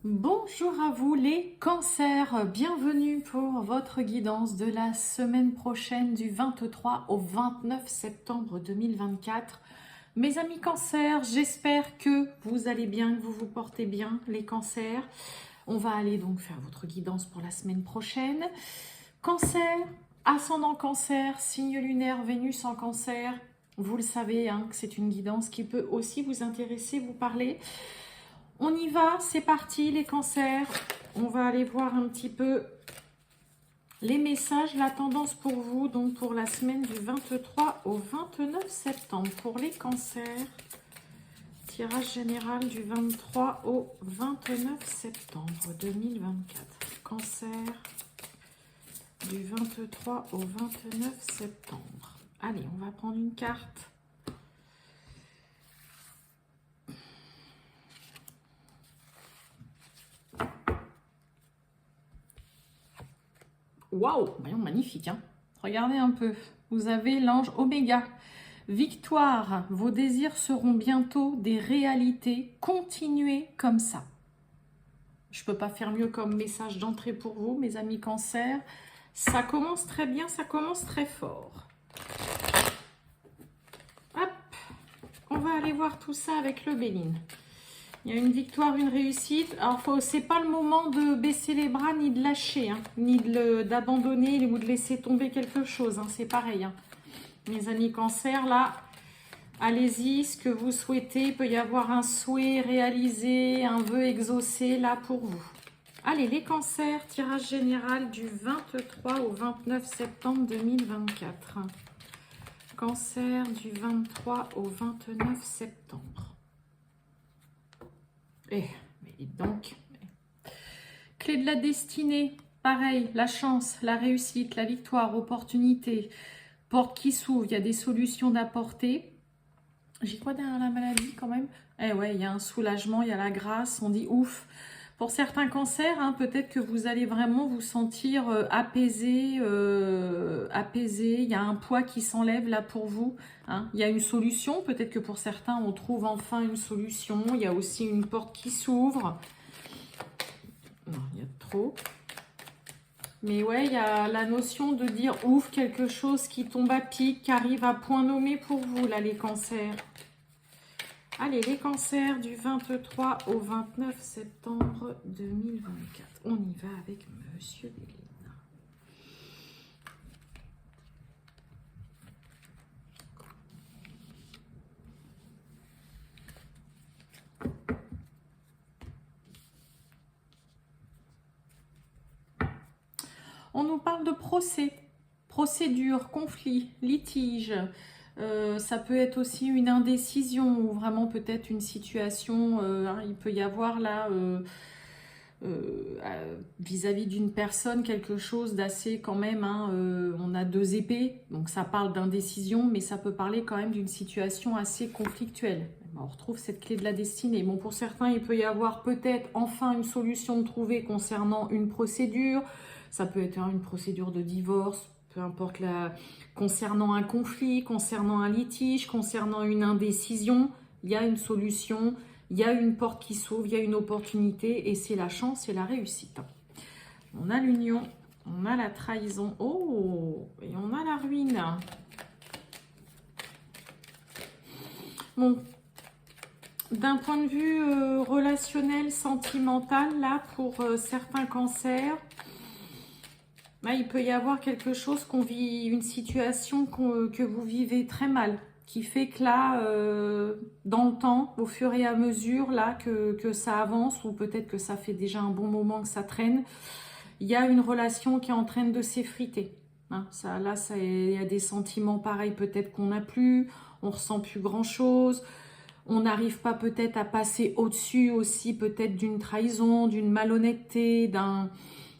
Bonjour à vous les cancers, bienvenue pour votre guidance de la semaine prochaine du 23 au 29 septembre 2024. Mes amis cancers, j'espère que vous allez bien, que vous vous portez bien les cancers. On va aller donc faire votre guidance pour la semaine prochaine. Cancer, ascendant cancer, signe lunaire Vénus en cancer. Vous le savez, que c'est une guidance qui peut aussi vous intéresser, vous parler. On y va, c'est parti les cancers. On va aller voir un petit peu les messages, la tendance pour vous, donc pour la semaine du 23 au 29 septembre. Pour les cancers, tirage général du 23 au 29 septembre 2024. Cancer, du 23 au 29 septembre. Allez, on va prendre une carte. Waouh, voyons, magnifique, hein. Regardez un peu. Vous avez l'ange Oméga. Victoire, vos désirs seront bientôt des réalités. Continuez comme ça. Je ne peux pas faire mieux comme message d'entrée pour vous, mes amis cancers. Ça commence très bien, ça commence très fort. Hop, on va aller voir tout ça avec le Béline. Il y a une victoire, une réussite. Alors, c'est pas le moment de baisser les bras, ni de lâcher, ni d'abandonner ou de laisser tomber quelque chose. C'est pareil. Mes amis cancer, là, allez-y, ce que vous souhaitez. Il peut y avoir un souhait réalisé, un vœu exaucé, là, pour vous. Allez, les cancers, tirage général du 23 au 29 septembre 2024. Cancer du 23 au 29 septembre. Mais dites donc. Clé de la destinée, pareil, la chance, la réussite, la victoire, opportunité, porte qui s'ouvre, il y a des solutions d'apporter. J'ai quoi derrière la maladie quand même? Ouais, il y a un soulagement, il y a la grâce, on dit ouf. Pour certains cancers, peut-être que vous allez vraiment vous sentir apaisé, il y a un poids qui s'enlève là pour vous. Il y a une solution, peut-être que pour certains, on trouve enfin une solution. Il y a aussi une porte qui s'ouvre. Non, il y a trop. Mais ouais, il y a la notion de dire ouf, quelque chose qui tombe à pic, qui arrive à point nommé pour vous, là, les cancers. Allez, les cancers du 23 au 29 septembre 2024. On y va avec Monsieur Béline. On nous parle de procès, procédure, conflit, litige. Ça peut être aussi une indécision ou vraiment peut-être une situation, il peut y avoir là vis-à-vis d'une personne quelque chose d'assez quand même, on a deux épées, donc ça parle d'indécision, mais ça peut parler quand même d'une situation assez conflictuelle. On retrouve cette clé de la destinée. Bon, pour certains, il peut y avoir peut-être enfin une solution trouvée concernant une procédure. Ça peut être une procédure de divorce, peu importe concernant un conflit, concernant un litige, concernant une indécision, il y a une solution, il y a une porte qui s'ouvre, il y a une opportunité et c'est la chance et la réussite. On a l'union, on a la trahison, et on a la ruine. Bon, d'un point de vue relationnel, sentimental, là, pour certains cancers, il peut y avoir quelque chose qu'on vit, une situation que vous vivez très mal, qui fait que là, dans le temps, au fur et à mesure là que ça avance, ou peut-être que ça fait déjà un bon moment que ça traîne, il y a une relation qui est en train de s'effriter. Il y a des sentiments pareils, peut-être qu'on n'a plus, on ressent plus grand-chose. On n'arrive pas peut-être à passer au-dessus aussi, peut-être d'une trahison, d'une malhonnêteté,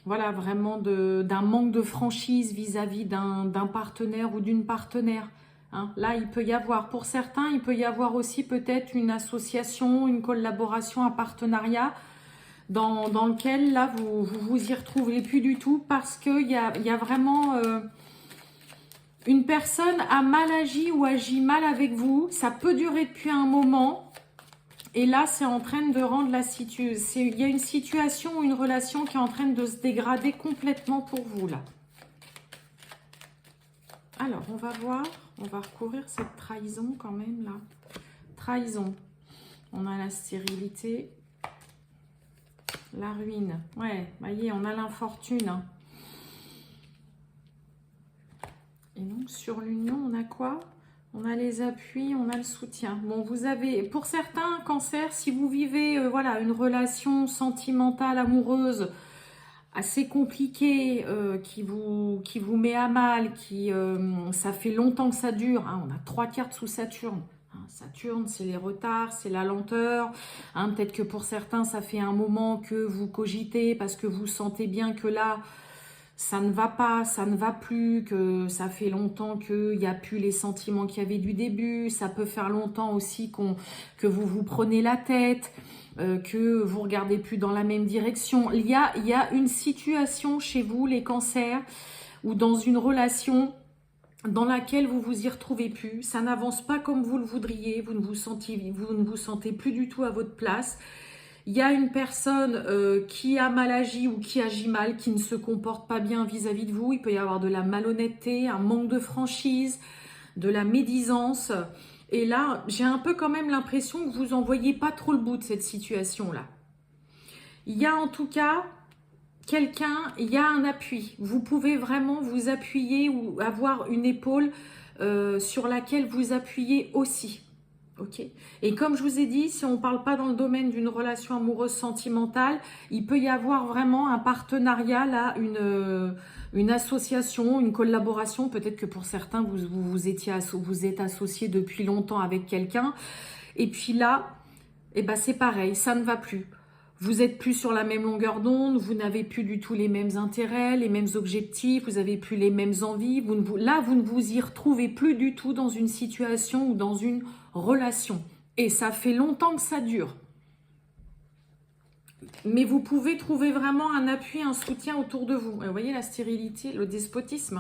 vraiment d'un manque de franchise vis-à-vis d'un partenaire ou d'une partenaire. Là, il peut y avoir, pour certains, il peut y avoir aussi peut-être une association, une collaboration, un partenariat dans lequel là, vous y retrouvez plus du tout parce qu'il y a vraiment... une personne a mal agi ou agit mal avec vous. Ça peut durer depuis un moment. Et là, c'est en train de rendre la situation... Il y a une situation ou une relation qui est en train de se dégrader complètement pour vous, là. Alors, on va voir. On va recouvrir cette trahison quand même, là. Trahison. On a la stérilité. La ruine. Ouais, voyez, on a l'infortune. Hein. Et donc, sur l'union, on a quoi? On a les appuis, on a le soutien. Bon, vous avez, pour certains cancers, si vous vivez voilà, une relation sentimentale, amoureuse, assez compliquée, qui vous met à mal, ça fait longtemps que ça dure. Hein, on a 3 cartes sous Saturne. Hein, Saturne, c'est les retards, c'est la lenteur. Hein, peut-être que pour certains, ça fait un moment que vous cogitez parce que vous sentez bien que là, ça ne va pas, ça ne va plus, que ça fait longtemps qu'il n'y a plus les sentiments qu'il y avait du début. Ça peut faire longtemps aussi que vous vous prenez la tête, que vous regardez plus dans la même direction. Il y a une situation chez vous, les cancers, ou dans une relation dans laquelle vous vous y retrouvez plus. Ça n'avance pas comme vous le voudriez, vous ne vous sentez plus du tout à votre place. Il y a une personne qui a mal agi ou qui agit mal, qui ne se comporte pas bien vis-à-vis de vous. Il peut y avoir de la malhonnêteté, un manque de franchise, de la médisance. Et là, j'ai un peu quand même l'impression que vous n'en voyez pas trop le bout de cette situation-là. Il y a en tout cas quelqu'un, il y a un appui. Vous pouvez vraiment vous appuyer ou avoir une épaule sur laquelle vous appuyez aussi. Ok. Et comme je vous ai dit, si on ne parle pas dans le domaine d'une relation amoureuse sentimentale, il peut y avoir vraiment un partenariat, là, une association, une collaboration. Peut-être que pour certains, vous êtes associés depuis longtemps avec quelqu'un. Et puis là, eh ben, c'est pareil, ça ne va plus. Vous n'êtes plus sur la même longueur d'onde, vous n'avez plus du tout les mêmes intérêts, les mêmes objectifs, vous n'avez plus les mêmes envies. Là, vous ne vous y retrouvez plus du tout dans une situation ou dans une relation. Et ça fait longtemps que ça dure. Mais vous pouvez trouver vraiment un appui, un soutien autour de vous. Et vous voyez la stérilité, le despotisme.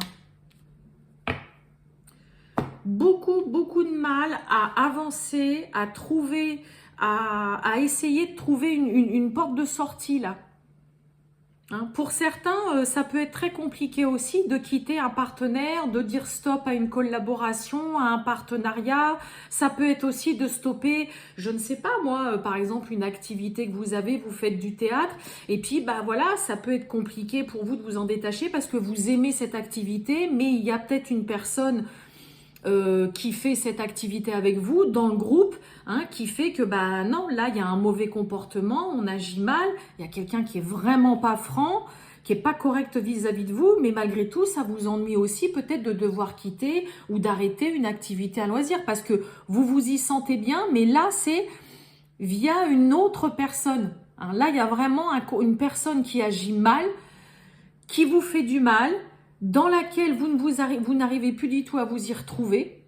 Beaucoup de mal à avancer, à trouver... À essayer de trouver une porte de sortie là. Hein, pour certains, ça peut être très compliqué aussi de quitter un partenaire, de dire stop à une collaboration, à un partenariat. Ça peut être aussi de stopper, je ne sais pas moi, par exemple une activité que vous avez, vous faites du théâtre, et puis bah voilà, ça peut être compliqué pour vous de vous en détacher parce que vous aimez cette activité, mais il y a peut-être une personne qui fait cette activité avec vous dans le groupe, hein, qui fait que bah non, là il y a un mauvais comportement, on agit mal, il y a quelqu'un qui est vraiment pas franc, qui est pas correct vis-à-vis de vous, mais malgré tout ça vous ennuie aussi peut-être de devoir quitter ou d'arrêter une activité à loisir parce que vous vous y sentez bien, mais là c'est via une autre personne. Hein, là il y a vraiment une personne qui agit mal, qui vous fait du mal, dans laquelle vous n'arrivez plus du tout à vous y retrouver.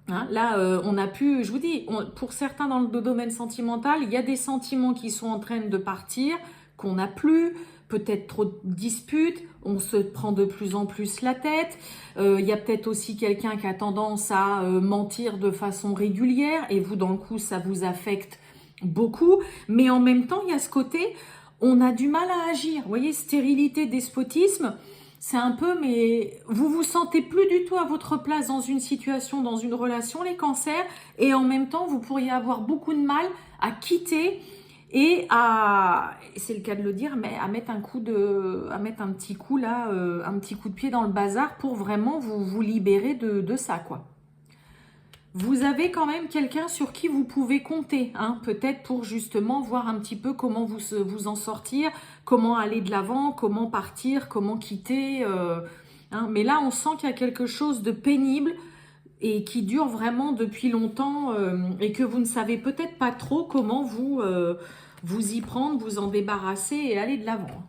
Hein, là, on a pu, je vous dis, pour certains dans le domaine sentimental, il y a des sentiments qui sont en train de partir, qu'on n'a plus, peut-être trop de disputes, on se prend de plus en plus la tête. Il y a peut-être aussi quelqu'un qui a tendance à mentir de façon régulière, et vous, dans le coup, ça vous affecte beaucoup. Mais en même temps, il y a ce côté, on a du mal à agir. Vous voyez, stérilité, despotisme, c'est un peu, mais vous vous sentez plus du tout à votre place dans une situation, dans une relation, les cancers, et en même temps, vous pourriez avoir beaucoup de mal à quitter et c'est le cas de le dire, mais à mettre un petit coup là, un petit coup de pied dans le bazar pour vraiment vous libérer de ça, quoi. Vous avez quand même quelqu'un sur qui vous pouvez compter, hein, peut-être pour justement voir un petit peu comment vous en sortir, comment aller de l'avant, comment partir, comment quitter. Hein. Mais là, on sent qu'il y a quelque chose de pénible et qui dure vraiment depuis longtemps et que vous ne savez peut-être pas trop comment vous y prendre, vous en débarrasser et aller de l'avant.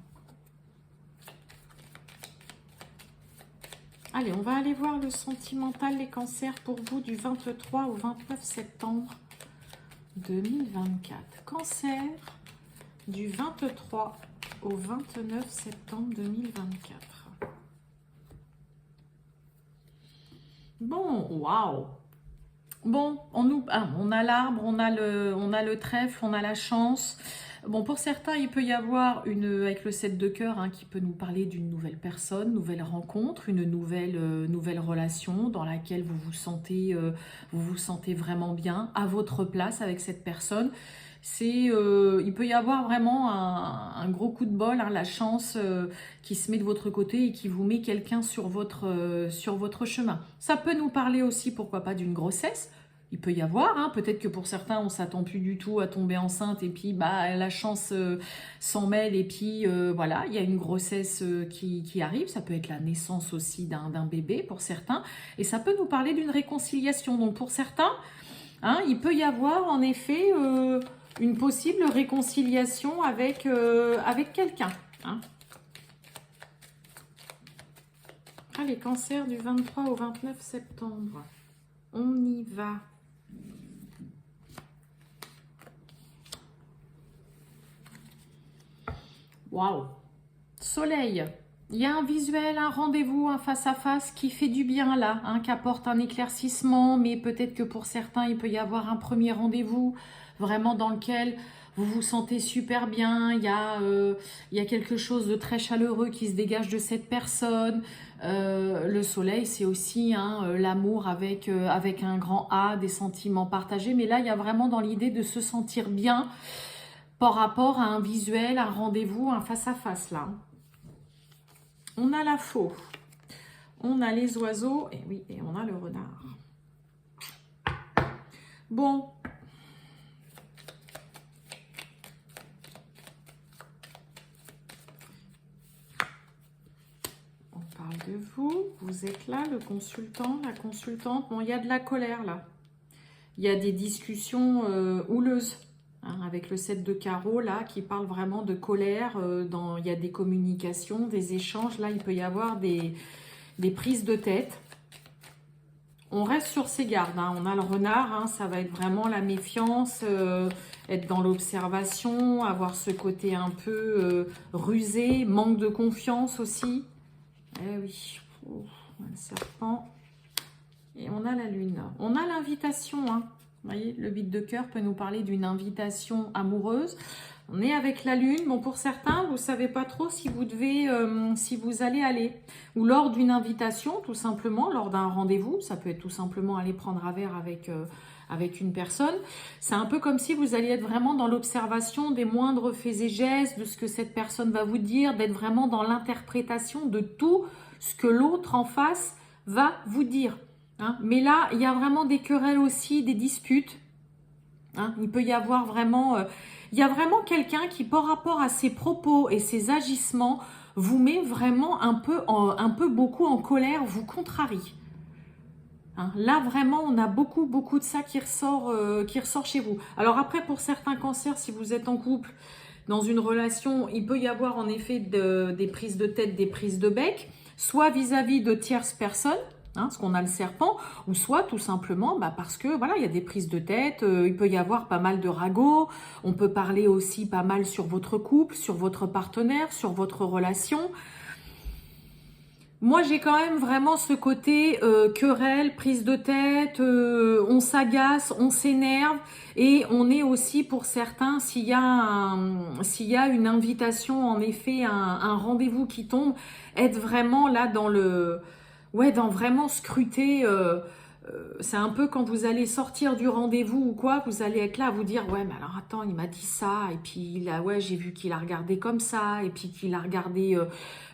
Allez, on va aller voir le sentimental, les cancers pour vous du 23 au 29 septembre 2024. Cancer du 23 au 29 septembre 2024. Bon, waouh! Bon, on a l'arbre, on a le trèfle, on a la chance. Bon, pour certains, il peut y avoir avec le 7 de cœur, hein, qui peut nous parler d'une nouvelle personne, nouvelle rencontre, une nouvelle relation dans laquelle vous vous sentez vraiment bien à votre place avec cette personne. Il peut y avoir vraiment un gros coup de bol, hein, la chance qui se met de votre côté et qui vous met quelqu'un sur votre chemin. Ça peut nous parler aussi, pourquoi pas, d'une grossesse. Il peut y avoir, hein, peut-être que pour certains, on s'attend plus du tout à tomber enceinte et puis bah, la chance s'en mêle et puis voilà, il y a une grossesse qui arrive. Ça peut être la naissance aussi d'un bébé pour certains et ça peut nous parler d'une réconciliation. Donc pour certains, hein, il peut y avoir en effet une possible réconciliation avec quelqu'un. Hein. Ah, les cancers du 23 au 29 septembre. On y va. Waouh! Soleil. Il y a un visuel, un rendez-vous, un face-à-face qui fait du bien là, hein, qui apporte un éclaircissement, mais peut-être que pour certains, il peut y avoir un premier rendez-vous vraiment dans lequel vous vous sentez super bien, il y a quelque chose de très chaleureux qui se dégage de cette personne. Le soleil, c'est aussi hein, l'amour avec un grand A, des sentiments partagés, mais là, il y a vraiment dans l'idée de se sentir bien par rapport à un visuel, un rendez-vous, un face-à-face là. On a la faux, on a les oiseaux, et oui, et on a le renard. Bon. On parle de vous, vous êtes là, le consultant, la consultante. Bon, il y a de la colère là. Il y a des discussions houleuses. Hein, avec le 7 de carreau, là, qui parle vraiment de colère. Il y a des communications, des échanges. Là, il peut y avoir des prises de tête. On reste sur ses gardes. Hein. On a le renard. Hein, ça va être vraiment la méfiance, être dans l'observation, avoir ce côté un peu rusé, manque de confiance aussi. Eh oui. Ouf, un serpent. Et on a la lune. On a l'invitation, hein. Vous voyez, le 8 de cœur peut nous parler d'une invitation amoureuse. On est avec la lune. Bon, pour certains, vous ne savez pas trop si vous allez aller. Ou lors d'une invitation, tout simplement, lors d'un rendez-vous. Ça peut être tout simplement aller prendre un verre avec une personne. C'est un peu comme si vous alliez être vraiment dans l'observation des moindres faits et gestes, de ce que cette personne va vous dire, d'être vraiment dans l'interprétation de tout ce que l'autre en face va vous dire. Hein, mais là, il y a vraiment des querelles aussi, des disputes. Hein, il peut y avoir vraiment... il y a vraiment quelqu'un qui, par rapport à ses propos et ses agissements, vous met vraiment un peu beaucoup en colère, vous contrarie. Hein, là, vraiment, on a beaucoup de ça qui ressort chez vous. Alors après, pour certains cancers, si vous êtes en couple, dans une relation, il peut y avoir en effet des prises de tête, des prises de bec, soit vis-à-vis de tierces personnes, hein, parce qu'on a le serpent, ou soit tout simplement parce que voilà, il y a des prises de tête, il peut y avoir pas mal de ragots, on peut parler aussi pas mal sur votre couple, sur votre partenaire, sur votre relation. Moi, j'ai quand même vraiment ce côté querelle, prise de tête, on s'agace, on s'énerve et on est aussi pour certains, s'il y a une invitation, en effet, un rendez-vous qui tombe, être vraiment là dans vraiment scruter. C'est un peu quand vous allez sortir du rendez-vous ou quoi, vous allez être là à vous dire ouais mais alors attends il m'a dit ça et puis là ouais j'ai vu qu'il a regardé comme ça et puis qu'il a regardé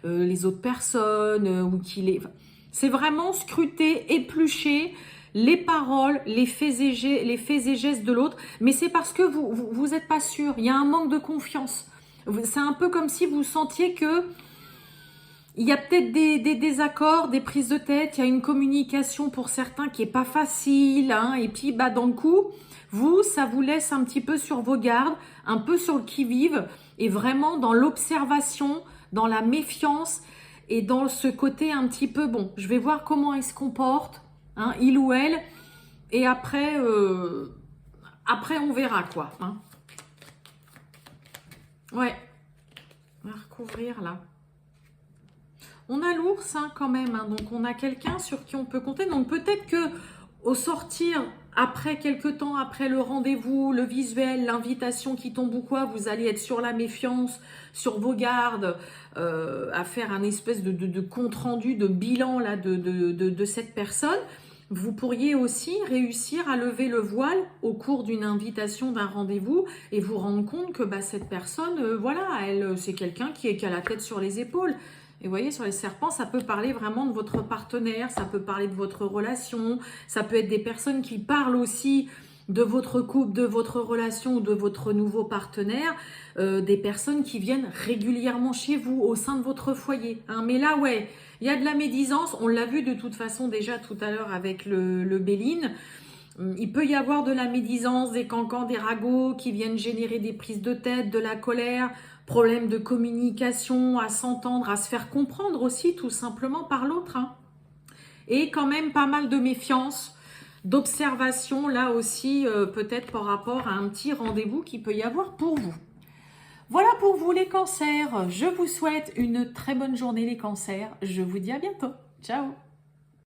les autres personnes ou qu'il est... C'est vraiment scruter, éplucher les paroles, les faits et gestes de l'autre, mais c'est parce que vous êtes pas sûr, il y a un manque de confiance. C'est un peu comme si vous sentiez que il y a peut-être des désaccords, des prises de tête, il y a une communication pour certains qui est pas facile, hein, et puis dans le coup, ça vous laisse un petit peu sur vos gardes, un peu sur le qui-vive, et vraiment dans l'observation, dans la méfiance, et dans ce côté un petit peu, bon, je vais voir comment il se comporte, hein, il ou elle, et après on verra quoi. Hein. Ouais, on va recouvrir là. On a l'ours hein, quand même, hein, donc on a quelqu'un sur qui on peut compter. Donc peut-être que au sortir après quelques temps, après le rendez-vous, le visuel, l'invitation qui tombe ou quoi, vous allez être sur la méfiance, sur vos gardes, à faire un espèce de compte-rendu, de bilan là, de cette personne. Vous pourriez aussi réussir à lever le voile au cours d'une invitation, d'un rendez-vous et vous rendre compte que bah, cette personne, voilà, elle, c'est quelqu'un qui a la tête sur les épaules. Et vous voyez, sur les serpents, ça peut parler vraiment de votre partenaire, ça peut parler de votre relation, ça peut être des personnes qui parlent aussi de votre couple, de votre relation ou de votre nouveau partenaire, des personnes qui viennent régulièrement chez vous, au sein de votre foyer. Hein. Mais là, ouais, il y a de la médisance, on l'a vu de toute façon déjà tout à l'heure avec le Béline. Il peut y avoir de la médisance, des cancans, des ragots qui viennent générer des prises de tête, de la colère, problème de communication, à s'entendre, à se faire comprendre aussi tout simplement par l'autre. Hein. Et quand même pas mal de méfiance, d'observation là aussi, peut-être par rapport à un petit rendez-vous qu'il peut y avoir pour vous. Voilà pour vous les cancers. Je vous souhaite une très bonne journée les cancers. Je vous dis à bientôt. Ciao.